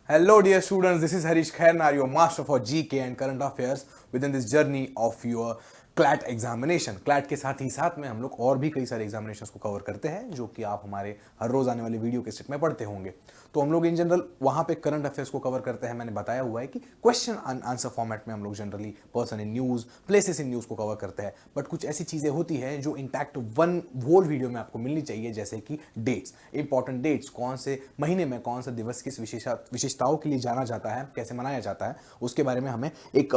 Hello, dear students. This is Harish Khairnar, your master for GK and current affairs within this journey of your CLAT examination. CLAT के साथ ही साथ में हम लोग और भी कई सारे एग्जामिनेशंस को कवर करते हैं जो कि आप हमारे हर रोज आने वाले वीडियो के सेट में पढ़ते होंगे। तो हम लोग इन जनरल वहां पे करंट अफेयर्स को कवर करते हैं। मैंने बताया हुआ है कि क्वेश्चन आंसर फॉर्मेट में हम लोग generally person in news, places in news को कवर करते हैं। बट कुछ ऐसी चीजें होती हैं जो इंटैक्ट वन होल वीडियो में आपको मिलनी चाहिए, जैसे कि डेट्स, इंपॉर्टेंट डेट्स, कौन से महीने में कौन सा दिवस किस विशेषताओं के लिए जाना जाता है, कैसे मनाया जाता है, उसके बारे में हमें एक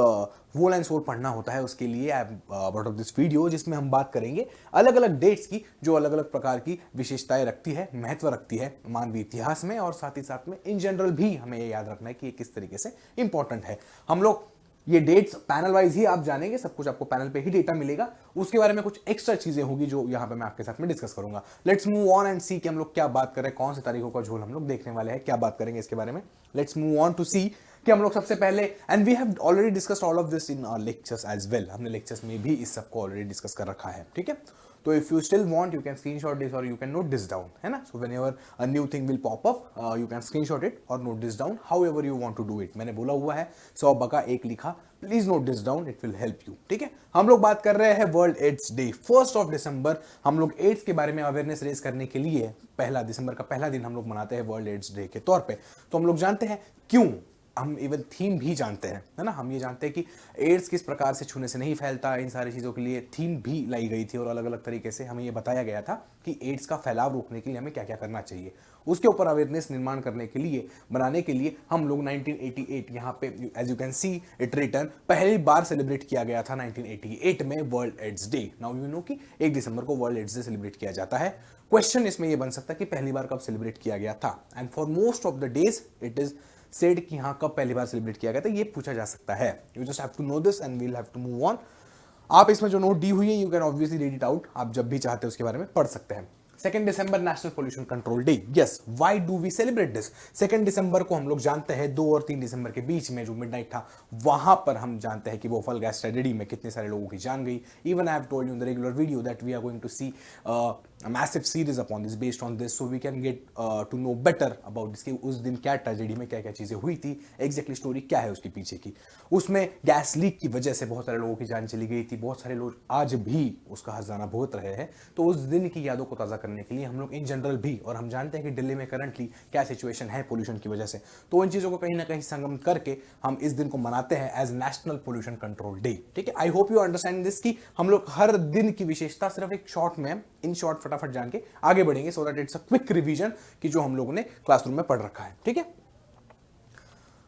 वोल एंड सोल पढ़ना होता है। उसके लिए आउट ऑफ दिस वीडियो जिसमें हम बात करेंगे अलग अलग डेट्स की जो अलग अलग प्रकार की विशेषताएं रखती है, महत्व रखती है मानवीय इतिहास में, और साथ ही साथ में इन जनरल भी हमें ये याद रखना है कि ये किस तरीके से इंपॉर्टेंट है। हम लोग ये डेट्स पैनल वाइज ही आप जानेंगे, सब कुछ आपको पैनल पे ही डेटा मिलेगा। उसके बारे में कुछ एक्स्ट्रा चीजें होगी जो यहाँ पे मैं आपके साथ में डिस्कस करूंगा। लेट्स मूव ऑन एंड सी कि हम लोग क्या बात कर रहे हैं, कौन से तारीखों का झोल हम लोग देखने वाले हैं, क्या बात करेंगे इसके बारे में। Let's move on to see कि हम लोग सबसे पहले, and we have already discussed all of this in our lectures as well, हमने लेक्चर्स में भी इस सबको ऑलरेडी डिस्कस कर रखा है, ठीक है। तो if you still want you can screenshot this और you can note this down, है ना। So whenever a new thing will pop up you can screenshot it और note this down however you want to do it. मैंने बोला हुआ है 100 बका 1 लिखा, please note this down, it will help you, ठीक है। हम लोग बात कर रहे हैं वर्ल्ड एड्स डे, 1 दिसंबर। हम लोग एड्स के बारे में अवेयरनेस रेज करने के लिए 1 दिसंबर का पहला दिन हम लोग मनाते हैं वर्ल्ड एड्स डे के तौर पे। तो हम लोग जानते हैं क्यों, हम इवन थीम भी जानते हैं, है ना। हम ये जानते हैं कि एड्स किस प्रकार से छूने से नहीं फैलता, इन सारी चीज़ों के लिए थीम भी लाई गई थी और अलग अलग तरीके से हमें ये बताया गया था कि एड्स का फैलाव रोकने के लिए हमें क्या क्या करना चाहिए। उसके ऊपर अवेयरनेस निर्माण करने के लिए, बनाने के लिए हम लोग 1988 यहाँ पे as you can see it return पहली बार सेलिब्रेट किया गया था 1988 में World AIDS Day. Now you know कि 1 दिसंबर को वर्ल्ड एड्स डे सेलिब्रेट किया जाता है। क्वेश्चन इसमें यह बन सकता है कि पहली बार कब सेलिब्रेट किया गया था, and for most of the days it is said कि हाँ कब पहली बार सेलिब्रेट किया गया था, ये पूछा जा सकता है। You just have to know this and we'll have to move on. आप इसमें जो नोट दी हुई है you can obviously read it out, आप जब भी चाहते हो उसके बारे में पढ़ सकते हैं। 2 दिसंबर national pollution control day. Yes, why do we celebrate this? 2 दिसंबर को हम लोग जानते हैं 2 और 3 दिसंबर के बीच में जो मिडनाइट था, वहां पर हम जानते हैं कि बोफल गैस ट्रेजेडी में कितने सारे लोगों की जान गई। Even I have told you in the regular video that we are going to see a massive series upon this based on this so we can get to know better about this कि उस दिन क्या tragedy में क्या क्या चीजें हुई थी, एग्जैक्टली स्टोरी क्या है उसके पीछे की। उसमें गैस लीक की वजह से बहुत सारे लोगों की जान चली गई थी, बहुत सारे लोग आज भी उसका हर्जाना भुगत रहे हैं। तो उस दिन की यादों को ताज़ा करने के लिए हम लोग इन जनरल भी, और हम जानते हैं कि दिल्ली में करंटली क्या सिचुएशन है पोल्यूशन की वजह से, तो इन चीज़ों को कहीं ना कहीं संगम करके हम इस दिन को मनाते हैं as national pollution control day, ठीक है। I hope you understand this कि हम लोग हर दिन की विशेषता सिर्फ एक शॉर्ट में, इन शॉर्ट फटाफट जान के आगे बढ़ेंगे, so that it's a quick revision कि जो हम लोगों ने क्लासरूम में पढ़ रखा है, ठीक है।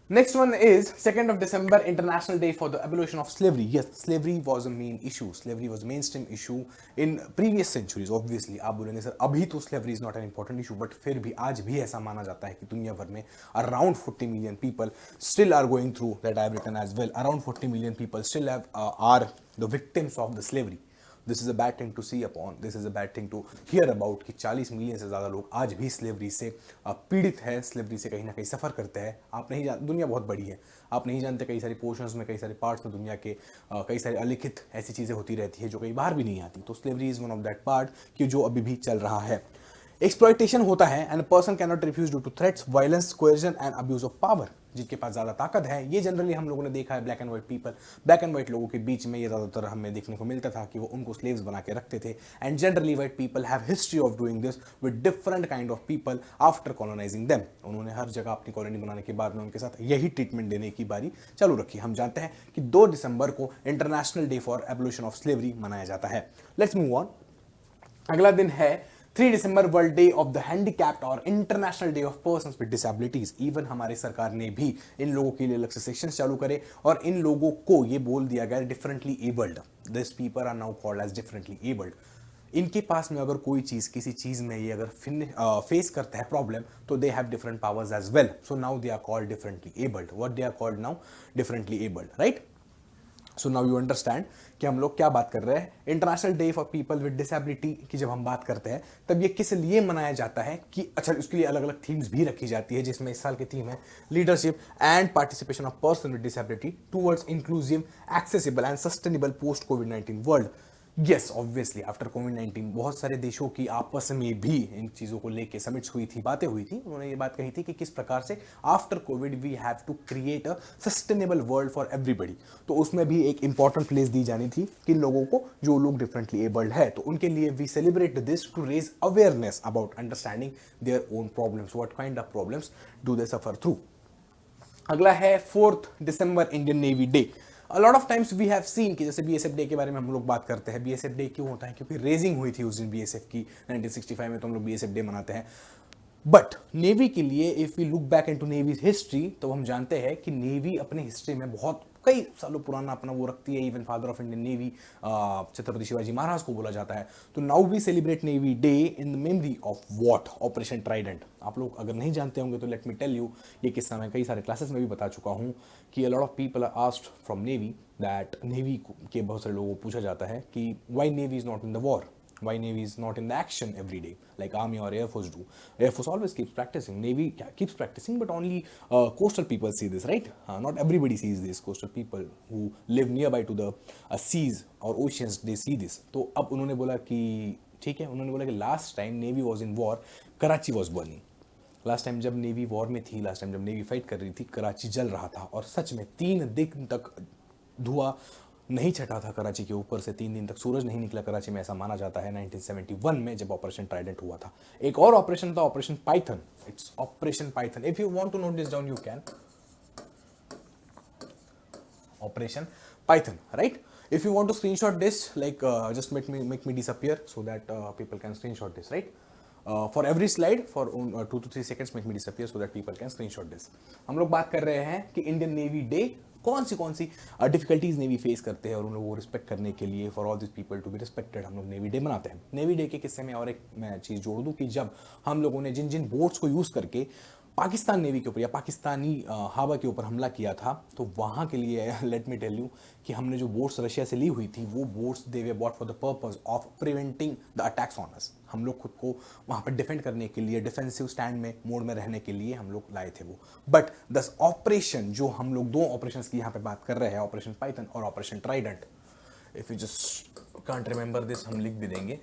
Next one is 2nd of December, International Day for the Abolition of Slavery. Yes, slavery was a main issue. Slavery was a mainstream issue in previous centuries. Obviously, आप बोलेंगे सर अभी तो slavery is not an important issue, but फिर भी आज भी ऐसा माना जाता है कि दुनिया भर में around 40 million people still are going through that I have written as well. Around 40 million people still are the victims of the slavery. This is a bad thing to see upon, this is a bad thing to hear about कि 40 million से ज़्यादा लोग आज भी slavery से पीड़ित है, slavery से कहीं ना कहीं सफ़र करते हैं। आप नहीं जान, दुनिया बहुत बड़ी है, आप नहीं जानते कई सारी पोर्शंस में, कई सारे पार्ट्स में दुनिया के कई सारे अलिखित ऐसी चीज़ें होती रहती है जो कहीं बाहर भी नहीं आती। तो slavery is one of that part कि जो अभी भी चल रहा है। एक्सप्लॉयटेशन होता है and person can not refuse due to threats, violence, coercion and abuse of power. जिनके पास ज्यादा ताकत है, ये जनरली हम लोगों ने देखा है black and white people, black and white लोगों के बीच में ये ज्यादातर हमें देखने को मिलता था कि वो उनको स्लेव्स बना के रखते थे। And generally white people have history of doing this with different kind of people after colonising them. उन्होंने हर जगह अपनी कॉलोनी बनाने के बाद में उनके साथ यही ट्रीटमेंट देने की बारी चालू रखी। हम जानते हैं कि 2 दिसंबर को international day for abolition of slavery मनाया जाता है। Let's move on. अगला दिन है 3 दिसंबर, world day of the handicapped और international day of persons with disabilities. Even हमारे सरकार ने भी इन लोगों के लिए अलग से सेक्शन चालू करे और इन लोगों को ये बोल दिया गया differently abled. This people are now called as differently abled. इनके पास में अगर कोई चीज, किसी चीज में ये अगर फेस करता है प्रॉब्लम, तो they have different powers as well. So now they are called differently abled. What they are called now? Differently abled, right. So now you understand कि हम लोग क्या बात कर रहे हैं। International day for People with disability की जब हम बात करते हैं तब ये किस लिए मनाया जाता है कि अच्छा, उसके लिए अलग अलग थीम्स भी रखी जाती है, जिसमें इस साल की थीम है leadership and participation of person with disability towards inclusive, accessible and sustainable post covid world. Yes obviously after कोविड-19 बहुत सारे देशों की आपस में भी इन चीज़ों को लेके समिट्स हुई थी, बातें हुई थी। उन्होंने ये बात कही थी कि किस प्रकार से after Covid we have to create a sustainable world for everybody. तो उसमें भी एक इंपॉर्टेंट प्लेस दी जानी थी कि लोगों को, जो लोग डिफरेंटली एबल्ड है, तो उनके लिए we celebrate this to raise awareness about understanding their own problems, what kind of problems do they suffer through. अगला है 4 दिसंबर Indian navy day. A lot of times we have seen कि जैसे BSF day के बारे में हम लोग बात करते हैं। बीएसएफ डे क्यों होता है? क्योंकि रेजिंग हुई थी उस दिन बीएसएफ की 1965 में, तो हम लोग बीएसएफ डे मनाते हैं। बट नेवी के लिए if we look back into navy history, तो हम जानते हैं कि नेवी अपने हिस्ट्री में बहुत कई सालों पुराना अपना वो रखती है। Even father of Indian navy Chhatrapati Shivaji Maharaj को बोला जाता है। तो now we celebrate navy day in the memory of what? Operation trident. आप लोग अगर नहीं जानते होंगे तो लेट मी टेल यू, ये किस्सा मैं कई सारे क्लासेस में भी बता चुका हूँ कि a lot of people are asked from navy that, navy के बहुत सारे लोगों को पूछा जाता है कि why navy is not in the war, why navy is not in the action every day like army or air force do. Air force always keeps practicing, navy keeps practicing, but only coastal people see this, right? Not everybody sees this. Coastal people who live nearby to the seas or oceans, they see this. तो अब उन्होंने बोला कि ठीक है, उन्होंने बोला कि last time navy was in war, Karachi was burning. Last time जब नेवी वॉर में थी, लास्ट टाइम जब नेवी फाइट कर रही थी, कराची जल रहा था। और सच में 3 दिन तक धुआं नहीं छटा था कराची के ऊपर से, 3 दिन तक सूरज नहीं निकला कराची में, ऐसा माना जाता है 1971 में जब ऑपरेशन ट्राइडेंट हुआ था। एक और ऑपरेशन था, Operation Python. It's Operation Python. If you want to note this down you can. Operation Python, right? If you want to screenshot this, like just make me disappear so that people can screenshot this, right? For every slide, for 2 to 3 seconds, make me disappear so that people can screenshot this. हम लोग बात कर रहे हैं कि Indian navy day कौन सी difficulties navy face करते हैं और उन लोगों को रिस्पेक्ट करने के लिए, for all this people to be respected, हम लोग नेवी डे मनाते हैं। नेवी डे के किस्से में और एक मैं चीज़ जोड़ दूं कि जब हम लोगों ने जिन जिन बोट्स को यूज़ करके पाकिस्तान नेवी के ऊपर या पाकिस्तानी हवा के ऊपर हमला किया था, तो वहाँ के लिए लेट मी टेल यू कि हमने जो बोट्स रशिया से ली हुई थी, वो boats they were bought for the purpose of preventing the attacks on us. हम लोग खुद को वहाँ पर डिफेंड करने के लिए, डिफेंसिव स्टैंड में, मोड में रहने के लिए हम लोग लाए थे वो। बट दस ऑपरेशन जो हम लोग 2 ऑपरेशंस की यहाँ पे बात कर रहे हैं, ऑपरेशन पाइथन और operation Trident, if you just can't remember this, हम लिख भी देंगे।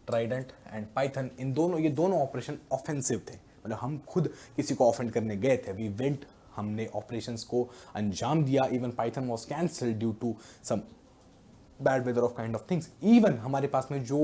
ट्राइडेंट एंड पाइथन, इन दोनों, ये दोनों ऑपरेशन ऑफेंसिव थे। मतलब हम खुद किसी को ऑफेंड करने गए थे, वी वेंट, हमने ऑपरेशंस को अंजाम दिया। Even Python was cancelled due to some bad weather of kind of things. Even हमारे पास में जो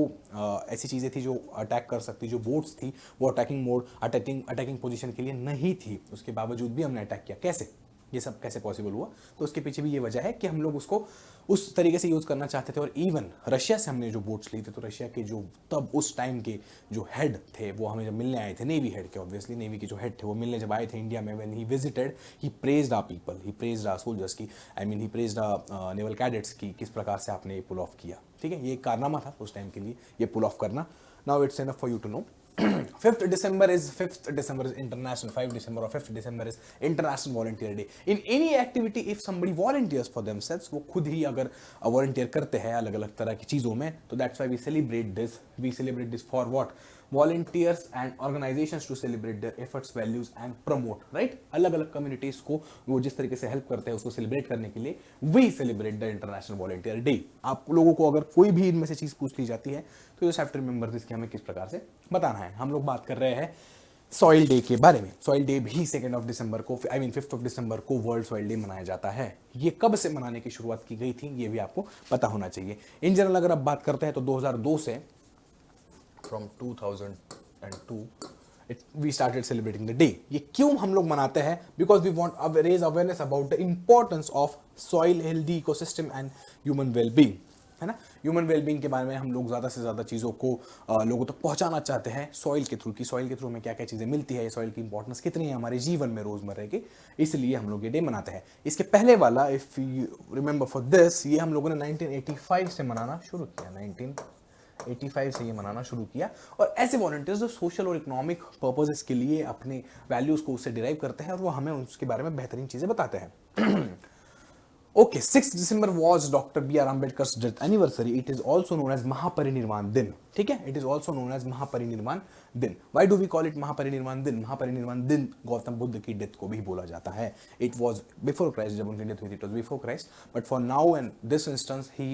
ऐसी चीज़ें थी जो अटैक कर सकती, जो बोट्स थी, वो अटैकिंग मोड, अटैकिंग पोजीशन के लिए नहीं थी, उसके बावजूद भी हमने अटैक किया। कैसे? ये सब कैसे पॉसिबल हुआ? तो उसके पीछे भी ये वजह है कि हम लोग उसको उस तरीके से यूज़ करना चाहते थे। और इवन रशिया से हमने जो बोट्स ली थी, तो रशिया के जो तब उस टाइम के जो हेड थे, वो हमें जब मिलने आए थे, नेवी हेड के, ऑब्वियसली नेवी के जो हेड थे, वो मिलने जब आए थे इंडिया में, when he visited, he praised our people, he praised our soldiers की, I mean he praised our naval cadets की, किस प्रकार से आपने ये पुल ऑफ किया। ठीक है, ये एक कारनामा था उस टाइम के लिए, ये पुल ऑफ करना। Now it's enough for you to know. 5th December is international, 5th December or 5th December is international volunteer day. In any activity, if somebody volunteers for themselves, वो खुद ही अगर volunteer करते हैं अलग अलग तरह की चीज़ों में, तो that's why we celebrate this for what? Volunteers and organizations to celebrate their efforts, values and promote, right? अलग अलग communities को वो जिस तरीके से help करते हैं, उसको celebrate करने के लिए we celebrate the international volunteer day. आप लोगों को अगर कोई भी इनमें से चीज़ पूछ ली जाती है, तो you just have to remember this कि हमें किस प्रकार से बताना है। हम लोग बात कर रहे हैं सॉइल डे के बारे में। सॉइल डे भी 2 दिसंबर को, आई मीन 5 दिसंबर को वर्ल्ड सॉइल डे मनाया जाता है। ये कब से मनाने की शुरुआत की गई थी, ये भी आपको पता होना चाहिए। इन जनरल अगर आप बात करते हैं तो 2002 से, from 2002 we started celebrating the day. ये क्यों हम लोग मनाते हैं? Because we want raise awareness about the importance of soil, healthy ecosystem and human wellbeing, है ना। ह्यूमन वेलबींग के बारे में हम लोग ज़्यादा से ज़्यादा चीज़ों को लोगों तक पहुंचाना चाहते हैं सॉइल के थ्रू, कि सॉइल के थ्रू हमें क्या क्या चीज़ें मिलती है, सॉइल की इंपॉर्टेंस कितनी है हमारे जीवन में रोज़मर्रा के, इसलिए हम लोग ये डे मनाते हैं। इसके पहले वाला, if you remember for this, ये हम लोगों ने 1985 से मनाना शुरू किया। 1985 से ये मनाना शुरू किया। और ऐसे वॉलंटियर्स जो सोशल और इकोनॉमिक पर्पसेस के लिए अपने वैल्यूज़ को उससे डिराइव करते हैं और वो हमें उसके बारे में बेहतरीन चीज़ें बताते हैं। Okay, 6th December was Dr. B.R. Ambedkar's death anniversary. It is also known as महापरिनिर्वाण दिन। ठीक है, it is also known as महापरिनिर्वाण दिन। Why do we call it महापरिनिर्वाण दिन? महापरिनिर्वाण दिन गौतम बुद्ध की डेथ को भी बोला जाता है। It was before Christ, जब उनकी डेथ हुई थी, it was before Christ, but for now and this instance he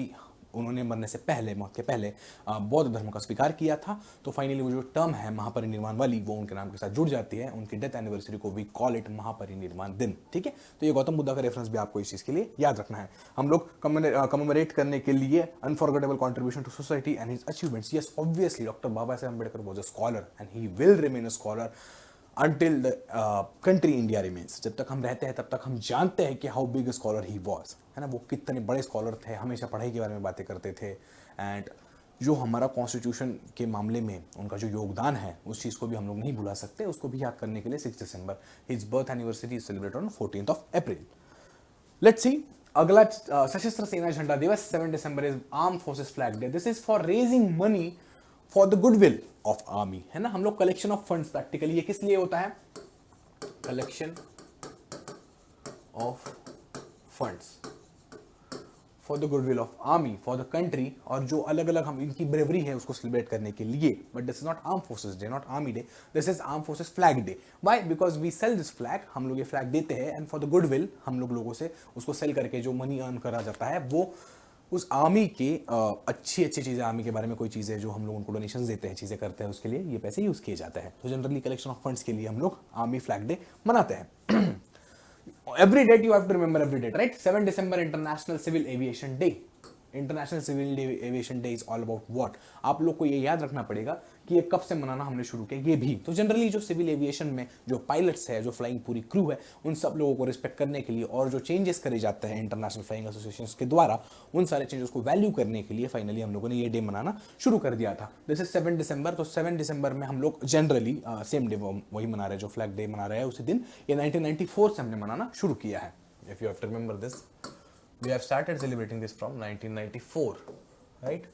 उन्होंने मरने से पहले, मौत के पहले बौद्ध धर्म का स्वीकार किया था। तो फाइनली वो जो टर्म है महापरिनिर्वाण वाली, वो उनके नाम के साथ जुड़ जाती है। उनकी डेथ एनिवर्सरी को वी कॉल इट महापरिनिर्वाण दिन। ठीक है, तो ये गौतम बुद्ध का रेफरेंस भी आपको इस चीज के लिए याद रखना है। हम लोग कमेमोरेट करने के लिए unforgettable contribution to society and his achievements. Yes, obviously doctor Baba Saheb Ambedkar was a scholar and he will remain a scholar until the country India remains। जब तक हम रहते हैं तब तक हम जानते हैं कि how big scholar he was, है ना, वो कितने बड़े स्कॉलर थे, हमेशा पढ़ाई के बारे में बातें करते थे। एंड जो हमारा कॉन्स्टिट्यूशन के मामले में उनका जो योगदान है, उस चीज़ को भी हम लोग नहीं भुला सकते। उसको भी याद करने के लिए 6 दिसंबर his birth anniversary is celebrated on 14th of April। Let's see, अगला सशस्त्र सेना झंडा दिवस 7 दिसंबर is arm forces flag day. This is for raising money for the goodwill of army, है ना। हम लोग कलेक्शन ऑफ फंड्स, प्रैक्टिकली ये किस लिए होता है, collection of funds for the goodwill of army, for the country, और जो अलग अलग हम इनकी ब्रेवरी है उसको सेलिब्रेट करने के लिए। But this is not arm forces day, not army day, this is arm forces flag day. Why? Because we sell this flag, हम लोग ये फ्लैग देते हैं, एंड फॉर द गुडविल हम लोग लोगों से उसको सेल करके जो मनी अर्न करा जाता है, वो उस आर्मी के अच्छी चीज़ें, आर्मी के बारे में कोई चीज़ें जो हम लोग उनको डोनेशंस देते हैं, चीज़ें करते हैं, उसके लिए ये पैसे यूज़ किए जाते हैं। तो जनरली कलेक्शन ऑफ फंड्स के लिए हम लोग आर्मी फ्लैग डे मनाते हैं। Every date you have to remember every date, right? 7 December International Civil Aviation Day। International Civil Aviation Day is all about what? आप लोग को ये याद रखना पड़ेगा कि ये कब से मनाना हमने शुरू किया ये भी। तो जनरली जो सिविल एविएशन में जो पायलट्स है, जो फ्लाइंग पूरी क्रू है, उन सब लोगों को रिस्पेक्ट करने के लिए और जो चेंजेस करे जाते हैं इंटरनेशनल फ्लाइंग एसोसिएशन के द्वारा, उन सारे चेंजेस को वैल्यू करने के लिए फाइनली हम लोगों ने ये डे मनाना शुरू कर दिया था। दिस इज 7 दिसंबर। तो 7 दिसंबर में हम लोग जनरली सेम डे वही मना रहे हैं जो फ्लैग डे मना रहे हैं उसी दिन। ये 1994 से हमने मनाना शुरू किया है। If you have to remember this, we have started celebrating this from 1994, right?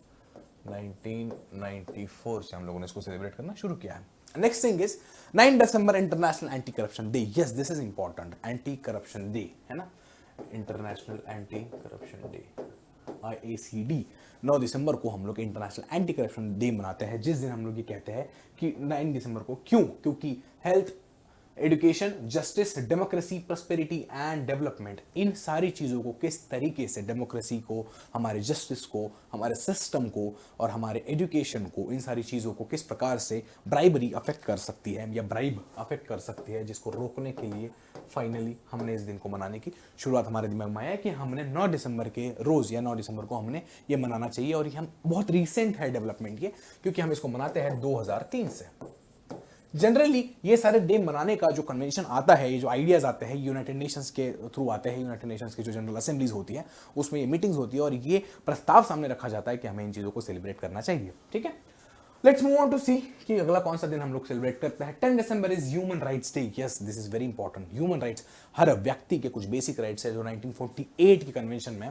1994 से हम लोगों ने इसको सेलिब्रेट करना शुरू किया है। Next thing is 9 December international anti corruption day. Yes, this is important, anti corruption day, है ना, international anti corruption day, IACD। 9 दिसंबर को हम लोग इंटरनेशनल एंटी करप्शन डे मनाते हैं, जिस दिन हम लोग ये कहते हैं कि 9 दिसंबर को, क्यों? क्योंकि health, education, justice, democracy, prosperity and development, इन सारी चीज़ों को किस तरीके से, डेमोक्रेसी को, हमारे जस्टिस को, हमारे सिस्टम को और हमारे एजुकेशन को, इन सारी चीज़ों को किस प्रकार से ब्राइबरी अफेक्ट कर सकती है या ब्राइब अफेक्ट कर सकती है, जिसको रोकने के लिए फाइनली हमने इस दिन को मनाने की शुरुआत हमारे दिमाग में आया कि हमने 9 दिसंबर के रोज़ या 9 दिसंबर को हमने ये मनाना चाहिए। और ये हम बहुत रिसेंट है डेवलपमेंट ये, क्योंकि हम इसको मनाते हैं 2003 से। जनरली ये सारे डे मनाने का जो कन्वेंशन आता है, ये जो आइडियाज आते हैं, यूनाइटेड नेशंस के थ्रू आते हैं। यूनाइटेड नेशंस की जो जनरल असेंबलीज होती है उसमें ये मीटिंग्स होती है और ये प्रस्ताव सामने रखा जाता है कि हमें इन चीज़ों को सेलिब्रेट करना चाहिए। ठीक है, let's move on to see कि अगला कौन सा दिन हम लोग सेलिब्रेट करते हैं। 10 दिसंबर is human rights day. Yes, this is very important. Human rights, हर व्यक्ति के कुछ बेसिक राइट्स है जो 1948 के कन्वेंशन में,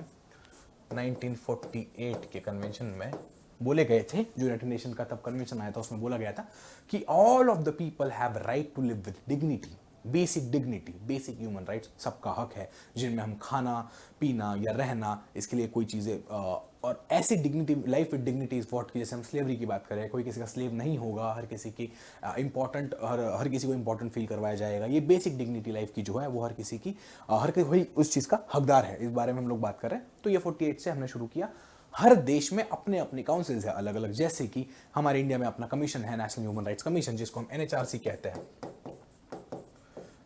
1948 के कन्वेंशन में बोले गए थे। जो यूनाइटेड नेशन का तब कन्वेंशन आया था उसमें बोला गया था कि all of the people have right to live with dignity. Basic dignity, basic human rights सबका हक है, जिनमें हम खाना पीना या रहना, इसके लिए कोई चीज़ें और ऐसी dignity, life with dignity is what, की जैसे हम स्लेवरी की बात करें, कोई किसी का स्लेव नहीं होगा, हर किसी की इंपॉर्टेंट, हर किसी को इंपॉर्टेंट फील करवाया जाएगा। ये बेसिक डिग्निटी लाइफ की जो है वो हर किसी की, हर कोई उस चीज़ का हकदार है। इस बारे में हम लोग बात कर रहे हैं। तो ये 48 से हमने शुरू किया। हर देश में अपने अपने काउंसिल्स है अलग अलग, जैसे कि हमारे इंडिया में अपना कमीशन है, नेशनल ह्यूमन राइट्स कमीशन, जिसको हम NHRC कहते हैं।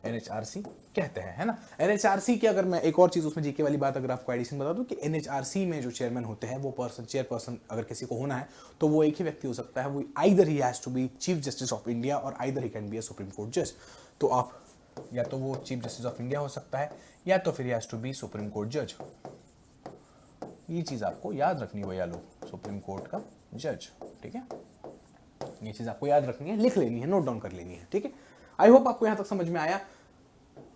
NHRC कहते हैं, है ना। NHRC की अगर मैं एक और चीज उसमें जीके वाली बात अगर आपको एडिशन बता दूं कि NHRC में जो चेयरमैन होते हैं, वो चेयरपर्सन अगर किसी को होना है तो वो एक ही व्यक्ति हो सकता है। वो either he has to be chief justice of India और either he can be a supreme court जज। तो आप या तो वो चीफ जस्टिस ऑफ इंडिया हो सकता है या तो फिर has to be Supreme court जज। ये चीज आपको याद रखनी है भैया लोग, सुप्रीम कोर्ट का जज। ठीक है, ये चीज आपको याद रखनी है, लिख लेनी है, नोट डाउन कर लेनी है। ठीक है, आई होप आपको यहां तक समझ में आया।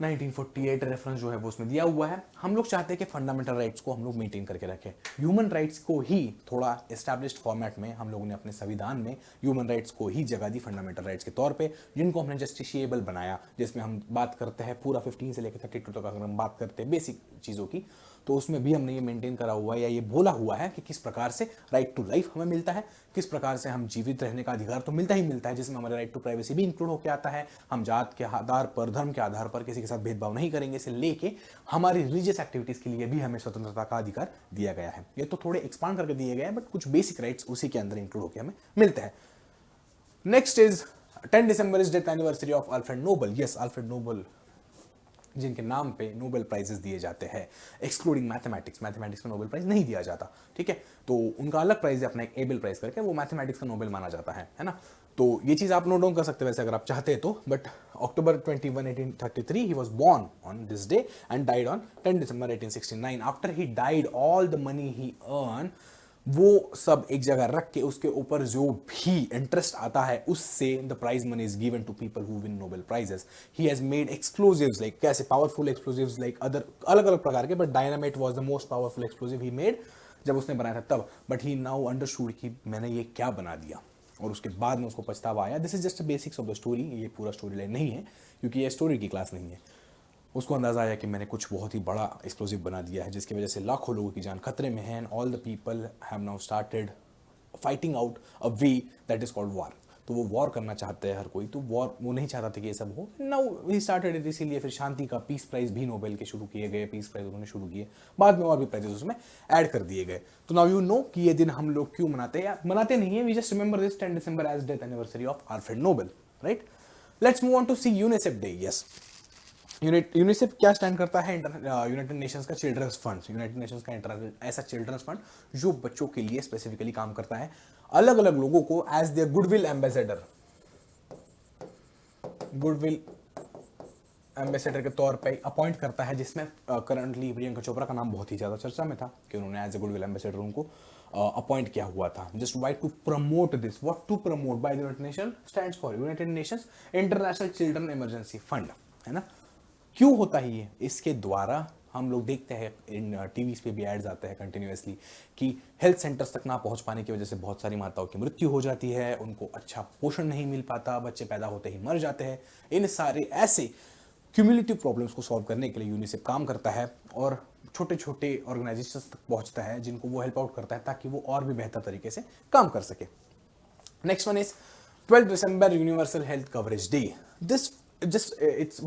1948 रेफरेंस जो है वो उसमें दिया हुआ है। हम लोग चाहते हैं कि फंडामेंटल राइट्स को हम लोग मेंटेन करके रखें। ह्यूमन राइट्स को ही थोड़ा एस्टैब्लिश्ड फॉर्मेट में हम लोगों ने अपने संविधान में ह्यूमन राइट्स को ही जगह दी फंडामेंटल राइट्स के तौर पे, जिनको हमने जस्टिशिएबल बनाया, जिसमें हम बात करते हैं पूरा 15 से लेकर 32 तक अगर हम बात करते हैं बेसिक चीज़ों की, तो उसमें भी हमने ये मेंटेन करा हुआ है या ये बोला हुआ है कि किस प्रकार से राइट टू लाइफ हमें मिलता है, किस प्रकार से हम जीवित रहने का अधिकार तो मिलता ही मिलता है, जिसमें हमारा राइट टू प्राइवेसी भी इंक्लूड होकर आता है। हम जात के आधार पर, धर्म के आधार पर किसी के साथ भेदभाव नहीं करेंगे, इसे लेके हमारी रिलीजियस एक्टिविटीज के लिए भी हमें स्वतंत्रता का अधिकार दिया गया है। ये तो थोड़े एक्सपांड करके दिए गए हैं, बट कुछ बेसिक राइट्स उसी के अंदर इंक्लूड होकर हमें मिलते हैं। Next is 10 December is death anniversary of Alfred Nobel. Yes, Alfred Nobel जिनके नाम पे नोबेल प्राइजेस दिए जाते हैं, एक्सक्लूडिंग मैथमेटिक्स। मैथमेटिक्स में नोबेल प्राइज नहीं दिया जाता, ठीक है, तो उनका अलग प्राइज है अपना, एक एबेल प्राइज करके, वो मैथमेटिक्स का नोबेल माना जाता है ना। तो ये चीज आप नोट डाउन कर सकते हैं वैसे अगर आप चाहते हैं तो। But October 21, 1833 he was born on this day and died on 10 December 1869। After he died, all the money he earn, वो सब एक जगह रख के उसके ऊपर जो भी इंटरेस्ट आता है उससे the prize money is given to people who win Nobel prizes. He has made explosives, like कैसे पावरफुल एक्सप्लोजिव्स, लाइक अदर अलग अलग प्रकार के, but dynamite was the most powerful explosive he made जब उसने बनाया था तब। बट ही नाउ अंडरस्टूड कि मैंने ये क्या बना दिया, और उसके बाद में उसको पछतावा आया। This is just basics of the story, ये पूरा स्टोरी लाइन नहीं है क्योंकि ये स्टोरी की क्लास नहीं है। उसको अंदाजा आया कि मैंने कुछ बहुत ही बड़ा एक्सप्लोजिव बना दिया है जिसकी वजह से लाखों लोगों की जान खतरे में है, and all the people have now started fighting out a way that is called war. तो वो वॉर करना चाहते हैं हर कोई, तो वॉर वो नहीं चाहता था कि ये सब हो। नाउ ही स्टार्टेड इट, इसीलिए फिर शांति का पीस प्राइज भी नोबेल के शुरू किए गए, पीस प्राइज उन्होंने शुरू किए, बाद में और भी प्राइजेस उसमें ऐड कर दिए गए। तो नाउ यू नो कि ये दिन हम लोग क्यों मनाते हैं, या मनाते नहीं है, we just remember this 10 December as death anniversary of Alfred Nobel, right. Let's move on to see UNICEF day. Yes, UNICEF क्या स्टैंड करता है? यूनाइटेड नेशंस का चिल्ड्रंस फंड। यूनाइटेड नेशंस का ऐसा चिल्ड्रंस फंड जो बच्चों के लिए स्पेसिफिकली काम करता है, अलग अलग लोगों को as their goodwill ambassador, goodwill ambassador के तौर पे अपॉइंट करता है, जिसमें करंटली प्रियंका चोपड़ा का नाम बहुत ही ज्यादा चर्चा में था कि उन्होंने एज ए गुडविल एम्बेसडर उनको अपॉइंट किया हुआ था। Just why to promote this, what to promote by the United Nation stands for United Nations International Children Emergency Fund, है ना। क्यों होता है ये? इसके द्वारा हम लोग देखते हैं इन टीवीज पे भी एड्स आते हैं कंटिन्यूअसली कि हेल्थ सेंटर्स तक ना पहुंच पाने की वजह से बहुत सारी माताओं की मृत्यु हो जाती है, उनको अच्छा पोषण नहीं मिल पाता, बच्चे पैदा होते ही मर जाते हैं। इन सारे ऐसे क्यूमुलेटिव प्रॉब्लम्स को सॉल्व करने के लिए यूनिसेफ काम करता है और छोटे छोटे ऑर्गेनाइजेशंस तक पहुंचता है जिनको वो हेल्प आउट करता है ताकि वो और भी बेहतर तरीके से काम कर सके। Next one is 12 December universal health coverage day. This just it's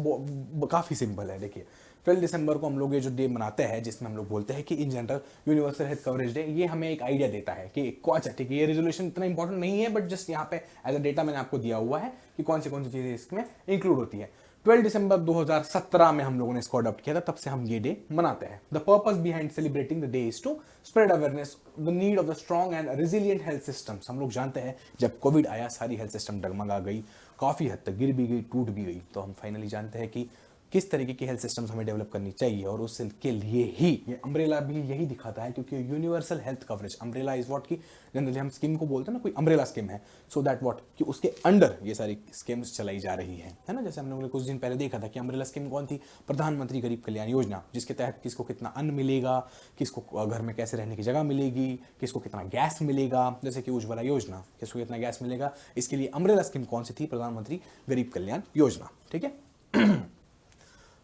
काफी सिंपल है। देखिए 12 दिसंबर को हम लोग ये जो डे मनाते हैं जिसमें हम लोग बोलते हैं कि in general universal health coverage day, ये हमें एक आइडिया देता है कि अच्छा ठीक है, ये रेजोल्यूशन इतना इंपॉर्टेंट नहीं है, बट जस्ट यहाँ पे एज अ डेटा मैंने आपको दिया हुआ है कि कौन सी चीजें इसमें इंक्लूड होती है। 12 दिसंबर 2017 में हम लोगों ने इसको अडॉप्ट किया था, तब से हम ये डे मनाते हैं। The purpose behind celebrating the day is to spread awareness the need of the strong and resilient health systems. हम लोग जानते हैं जब कोविड आया सारी हेल्थ सिस्टम डगमगा गई, काफी हद तक गिर भी गई, टूट भी गई, तो हम फाइनली जानते हैं कि किस तरीके की हेल्थ सिस्टम्स हमें डेवलप करनी चाहिए, और उसके लिए ही ये अम्ब्रेला भी यही दिखाता है, क्योंकि universal health coverage, umbrella is what की जनरली हम स्कीम को बोलते हैं ना, कोई अम्ब्रेला स्कीम है, सो दैट व्हाट कि उसके अंडर ये सारी स्कीम्स चलाई जा रही है ना। जैसे हम लोगों ने कुछ दिन पहले देखा था कि अम्ब्रेला स्कीम कौन थी, प्रधानमंत्री गरीब कल्याण योजना, जिसके तहत किसको कितना अन्न मिलेगा, किसको घर में कैसे रहने की जगह मिलेगी, किसको कितना गैस मिलेगा, जैसे कि उज्ज्वला योजना, किसको कितना गैस मिलेगा, इसके लिए अम्ब्रेला स्कीम कौन सी थी, प्रधानमंत्री गरीब कल्याण योजना, ठीक है।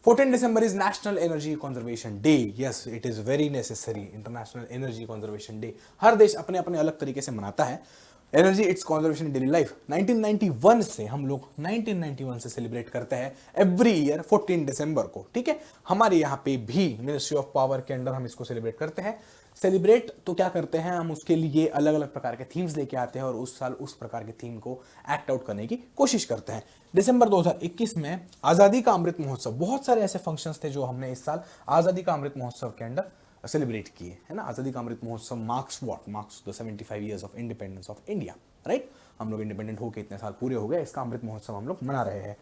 14 December is National Energy Conservation Day. Yes, it is very necessary. International Energy Conservation Day. हर देश अपने अपने अलग तरीके से मनाता है energy it's conservation in daily life. 1991 से हम लोग 1991 से सेलिब्रेट करते हैं एवरी ईयर 14 दिसंबर को, ठीक है। हमारे यहाँ पे भी मिनिस्ट्री ऑफ पावर के अंडर हम इसको सेलिब्रेट करते हैं। सेलिब्रेट तो क्या करते हैं, हम उसके लिए अलग अलग प्रकार के थीम्स लेके आते हैं और उस साल उस प्रकार के थीम को एक्ट आउट करने की कोशिश करते हैं। दिसंबर 2021 में आजादी का अमृत महोत्सव, बहुत सारे ऐसे फंक्शंस थे जो हमने इस साल आजादी का अमृत महोत्सव के अंदर सेलिब्रेट किए, है ना। आजादी का Amrit Mahotsav marks what, marks the 75 years of independence of India, right. हम लोग इंडिपेंडेंट होके इतने साल पूरे हो गए, इसका अमृत महोत्सव हम लोग मना रहे हैं।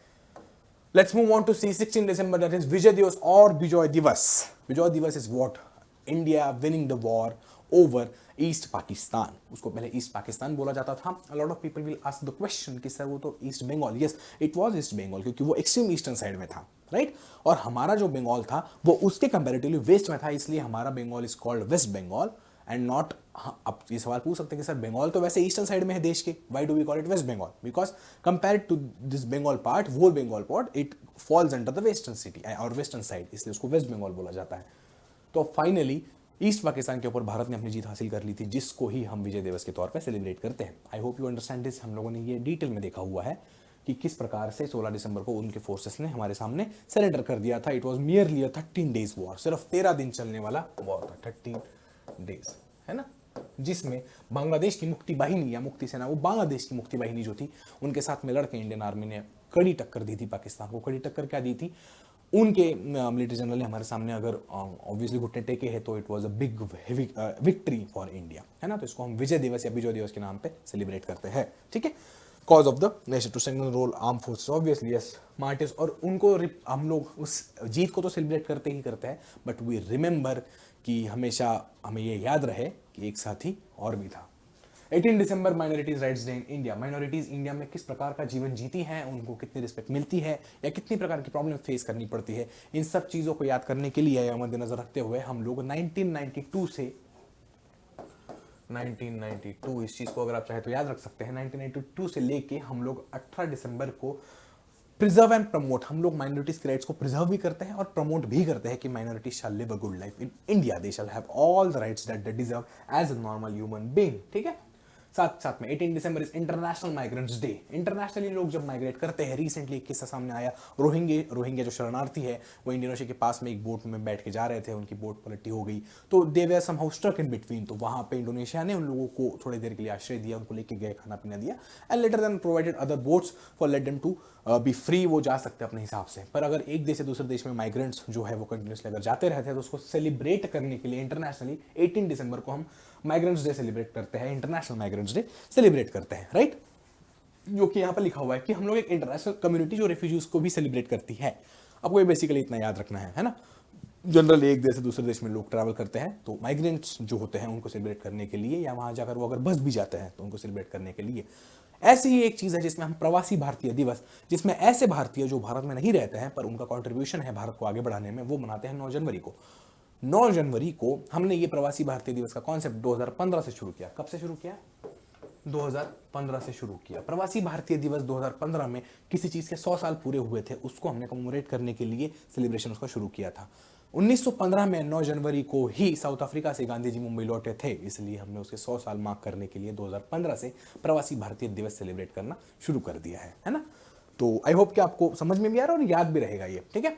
Let's move on to see 16 December, that is Vijay Diwas or Bijoy Divas. Bijoy Divas is what? India winning the war over East Pakistan. उसको पहले ईस्ट पाकिस्तान बोला जाता था। A lot of people will ask the question कि sir वो तो east Bengal, yes it was east Bengal, क्योंकि वो एक्सट्रीम ईस्टर्न साइड में था, राइट। और हमारा जो बंगाल था वो उसके कंपैरेटिवली वेस्ट में था, इसलिए हमारा Bengal is called west Bengal and not. अब ये सवाल पूछ सकते हैं कि सर बंगाल तो वैसे ईस्टर्न साइड में है देश के, why do we call it West Bengal? Because compared to this Bengal part, वो Bengal part, it falls under the western city और वेस्टर्न साइड, इसलिए उसको वेस्ट बंगाल बोला जाता है। तो फाइनली ईस्ट पाकिस्तान के ऊपर भारत ने अपनी जीत हासिल कर ली थी, जिसको ही हम विजय दिवस के तौर पे सेलिब्रेट करते हैं। आई होप यू अंडरस्टैंड दिस। हम लोगों ने ये डिटेल में देखा हुआ है कि किस प्रकार से 16 दिसंबर को उनके फोर्सेस ने हमारे सामने सरेंडर कर दिया था। It was merely 13 days war, सिर्फ 13 दिन चलने वाला वॉर था, 13 डेज, है ना, जिसमें बांग्लादेश की मुक्ति बाहिनी या मुक्ति सेना, वो बांग्लादेश की मुक्ति बाहिनी जो थी, उनके साथ में लड़के इंडियन आर्मी ने कड़ी टक्कर दी थी पाकिस्तान को। कड़ी टक्कर क्या दी थी, उनके मिलिट्री जनरल ने हमारे सामने अगर ऑब्वियसली घुटने टेके हैं तो it was a big victory for India, है ना। तो इसको हम विजय दिवस या विजय दिवस के नाम पे सेलिब्रेट करते हैं, ठीक है। Cause of the nation to strengthen role arm forces, obviously yes, martyrs, और उनको हम लोग उस जीत को तो सेलिब्रेट करते ही करते हैं, बट वी रिमेंबर कि हमेशा हमें ये याद रहे कि एक साथी और भी था। 18 दिसंबर minorities rights day in India. Minorities India में किस प्रकार का जीवन जीती हैं, उनको कितनी रिस्पेक्ट मिलती है या कितनी प्रकार की प्रॉब्लम फेस करनी पड़ती है, इन सब चीज़ों को याद करने के लिए या मद्देनजर रखते हुए हम लोग 1992 इस चीज़ को अगर आप चाहे तो याद रख सकते हैं, 1992 से लेके हम लोग 18 दिसंबर को प्रिजर्व एंड प्रमोट, हम लोग माइनॉरिटीज के राइट्स को प्रिजर्व भी करते हैं और प्रमोट भी करते हैं कि minorities shall live a good life in India, they shall have all the rights that they deserve as a normal human being, ठीक है। साथ में 18 दिसंबर is international migrants day. Internationally लोग जब माइग्रेट करते हैं, रिसेंटली एक किस्सा सामने आया, रोहिंग्या जो शरणार्थी है वो इंडियन ओशन के पास में एक बोट में बैठ के जा रहे थे, उनकी बोट पलटी हो गई, तो दे वर समहाउ स्ट्रक इन बिटवीन। तो वहां पे इंडोनेशिया ने उन लोगों को थोड़ी देर के लिए आश्रय दिया, उनको लेके गए, खाना पीना दिया, and later then provided other boats for let them to be free, वो जा सकते हैं अपने हिसाब से। पर अगर एक देश से दूसरे देश में माइग्रेंट्स जो है वो कंटिन्यूसली अगर जाते रहते हैं तो उसको सेलिब्रेट करने के लिए इंटरनेशनली 18 दिसंबर को हम माइग्रेंट्स डे सेलिब्रेट करते हैं, इंटरनेशनल माइग्रेंट्स डे सेलिब्रेट करते हैं, राइट। जो कि यहाँ पर लिखा हुआ है कि हम लोग एक इंटरनेशनल कम्युनिटी जो रेफ्यूजीज को भी सेलिब्रेट करती है। आपको ये बेसिकली इतना याद रखना है ना। जनरली एक देश से दूसरे देश में लोग ट्रैवल करते हैं तो माइग्रेंट्स जो होते हैं उनको सेलिब्रेट करने के लिए, या वहां जाकर वो अगर बस भी जाते हैं तो उनको सेलिब्रेट करने के लिए। ऐसी ही एक चीज है जिसमें हम प्रवासी भारतीय दिवस, जिसमें ऐसे भारतीय जो भारत में नहीं रहते हैं पर उनका कंट्रीब्यूशन है भारत को आगे बढ़ाने में, वो मनाते हैं 9 जनवरी को। 9 जनवरी को हमने ये प्रवासी भारतीय दिवस का कॉन्सेप्ट 2015 से शुरू किया। कब से शुरू किया? 2015 से शुरू किया। प्रवासी भारतीय दिवस 2015 में किसी चीज के 100 साल पूरे हुए थे, उसको हमने कमेमोरेट करने के लिए सेलिब्रेशन उसका शुरू किया था। 1915 में 9 जनवरी को ही साउथ अफ्रीका से गांधी जी मुंबई लौटे थे, इसलिए हमने उसके 100 साल मार्क करने के लिए 2015 से प्रवासी भारतीय दिवस सेलिब्रेट करना शुरू कर दिया है ना। तो आई होप कि आपको समझ में भी आ रहा है और याद भी रहेगा ये, ठीक है।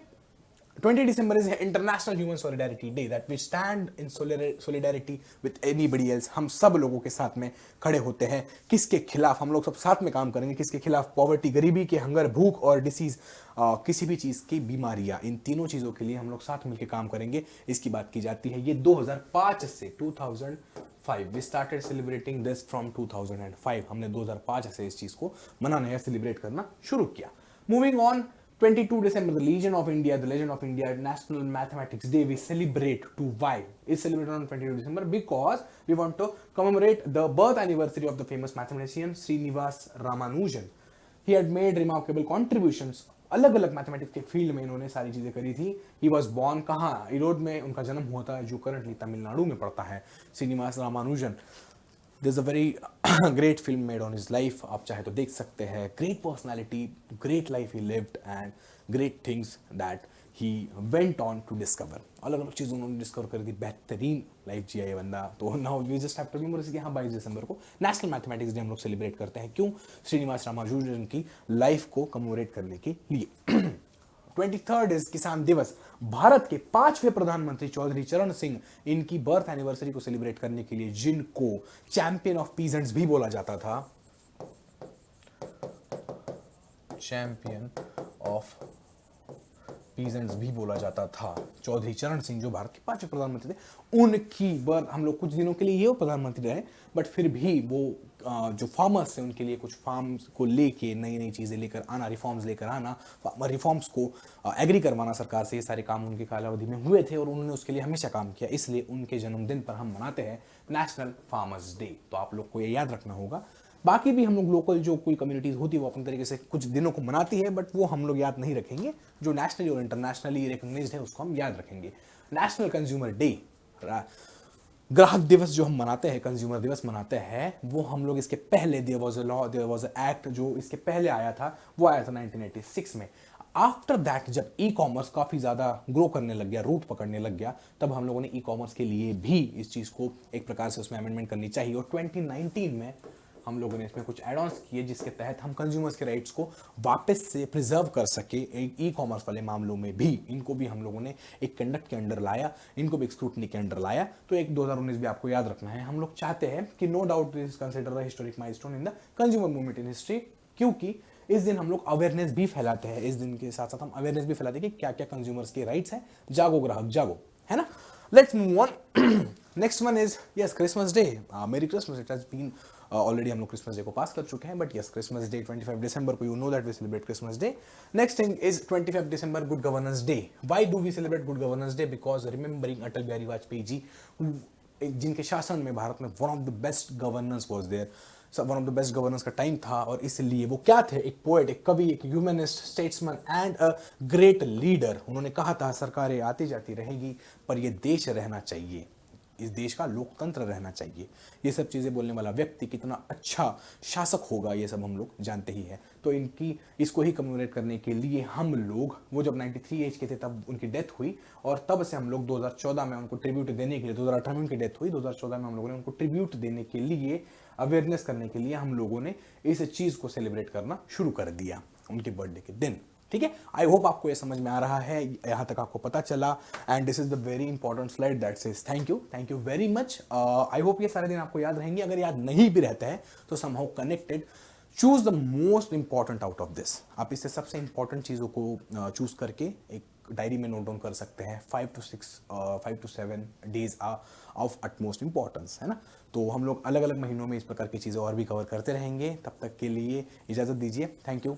20 December is International Human Solidarity Day, that we stand in solidarity with anybody else। हम सब लोगों के साथ में खड़े होते हैं। किसके खिलाफ? हम लोग सब साथ में काम करेंगे। किसके खिलाफ? पॉवर्टी, गरीबी के, हंगर, भूख और डिसीज, किसी भी चीज़ की बीमारियां, इन तीनों चीज़ों के लिए हम लोग साथ मिलकर काम करेंगे, इसकी बात की जाती है। ये 2005 से 2005 we started celebrating this from 2005। हमने 2005 से इस चीज़ को मनाना या सेलिब्रेट करना शुरू किया। Moving on, 22 December, the Legend of India, National Mathematics Day, we celebrate to why? It's celebrated on 22 December because we want to commemorate the birth anniversary of the famous mathematician Srinivas Ramanujan. He had made remarkable contributions. अलग अलग mathematics के field में इन्होंने सारी चीजें करी थी। He was born कहाँ? इरोड में उनका जन्म हुआ था, जो करंटली तमिलनाडु में पड़ता है। Srinivas Ramanujan, there's a very great film made on his life, आप चाहे तो देख सकते हैं। great personality, great life he lived and great things that he went on to discover। अलग अलग चीज़ उन्होंने डिस्कवर कर दी, बेहतरीन लाइफ जिया ये बंदा। तो now we just have to remember कि हाँ 22 दिसंबर को नेशनल मैथमेटिक्स डे हम लोग सेलिब्रेट करते हैं। क्यों? श्रीनिवास रामानुजन की लाइफ को कमेमोरेट करने के लिए। 23rd इज किसान दिवस। भारत के 5वें प्रधानमंत्री चौधरी चरण सिंह, इनकी बर्थ एनिवर्सरी को सेलिब्रेट करने के लिए, जिनको चैंपियन ऑफ पीजेंट्स भी बोला जाता था, चैंपियन ऑफ पीजेंट्स भी बोला जाता था, चौधरी चरण सिंह जो भारत के 5वें प्रधानमंत्री थे, उनकी बर्थ, हम लोग कुछ दिनों के लिए ये प्रधानमंत्री रहे, बट फिर भी वो जो फार्मर्स हैं उनके लिए कुछ फार्म्स को लेके नई नई चीज़ें लेकर आना, रिफॉर्म्स लेकर आना, रिफॉर्म्स को एग्री करवाना सरकार से, ये सारे काम उनके कालावधि में हुए थे और उन्होंने उसके लिए हमेशा काम किया। इसलिए उनके जन्मदिन पर हम मनाते हैं नेशनल फार्मर्स डे। तो आप लोग को ये याद रखना होगा। बाकी भी हम लोग लोकल जो कोई कम्युनिटीज होती है वो अपने तरीके से कुछ दिनों को मनाती है, बट वो हम लोग याद नहीं रखेंगे। जो नेशनली और इंटरनेशनली रिकॉग्नाइज्ड है उसको हम याद रखेंगे। नेशनल कंज्यूमर डे, ग्राहक दिवस जो हम मनाते हैं, कंज्यूमर दिवस मनाते हैं, वो हम लोग इसके पहले there was a law, there was a act जो इसके पहले आया था, वो आया था 1986 में। आफ्टर दैट जब ई कॉमर्स काफ़ी ज़्यादा ग्रो करने लग गया, रूट पकड़ने लग गया, तब हम लोगों ने ई कॉमर्स के लिए भी इस चीज़ को एक प्रकार से उसमें अमेंडमेंट करनी चाहिए, और 2019 में हम लोगों ने इसमें कुछ एड ऑन्स किए जिसके तहत हम कंज्यूमर्स के राइट्स को वापस से प्रिजर्व कर सके। ई कॉमर्स वाले मामलों में भी इनको भी हम लोगों ने एक कंडक्ट के अंडर लाया, इनको भी एक स्क्रूटनी के अंडर लाया। तो एक 2019 भी आपको याद रखना है। हम लोग चाहते हैं कि no doubt this consider the historic milestone in the consumer movement in history, क्योंकि इस दिन हम लोग अवेयरनेस भी फैलाते हैं। इस दिन के साथ साथ हम अवेयरनेस भी फैलाते हैं कि क्या क्या कंज्यूमर्स के राइट्स हैं। जागो ग्राहक जागो, है ना। Let's move on. Next one is yes Christmas day. Merry Christmas, it has been already हम लोग क्रिसमस डे को पास कर चुके हैं, बट यस क्रिसमस डे 25 दिसंबर को, you know that we celebrate Christmas day. Next thing is 25 दिसंबर good governance day. Why do we celebrate good governance day? Because remembering Atal Bihari Vajpayee ji, जिनके शासन में भारत में one of the best governance was there, one of the best governance का time था। और इसलिए वो क्या थे? एक पोएट, एक कवि, एक humanist, statesman and a great leader. उन्होंने कहा था सरकारें आती जाती रहेगी पर ये देश रहना चाहिए, इस देश का लोकतंत्र रहना चाहिए। ये सब चीज़ें बोलने वाला व्यक्ति कितना अच्छा शासक होगा ये सब हम लोग जानते ही हैं। तो इसको ही कमेमोरेट करने के लिए हम लोग, वो जब 93 एज के थे तब उनकी डेथ हुई, और तब से हम लोग 2014 में उनको ट्रिब्यूट देने के लिए, 2018 में उनकी डेथ हुई, 2014 में हम लोगों ने उनको ट्रिब्यूट देने के लिए, अवेयरनेस करने के लिए हम लोगों ने इस चीज़ को सेलिब्रेट करना शुरू कर दिया उनके बर्थडे के दिन। ठीक है, आई होप आपको ये समझ में आ रहा है, यहां तक आपको पता चला। And this is the very important slide that says thank you very much. I hope ये सारे दिन आपको याद रहेंगे। अगर याद नहीं भी रहता है तो somehow connected, choose the most important out of this. आप इससे सबसे इंपॉर्टेंट चीजों को चूज करके एक डायरी में नोट डाउन कर सकते हैं। 5 to 7 days of utmost importance, है ना। तो हम लोग अलग अलग महीनों में इस प्रकार की चीज़ें और भी कवर करते रहेंगे। तब तक के लिए इजाज़त दीजिए। Thank you.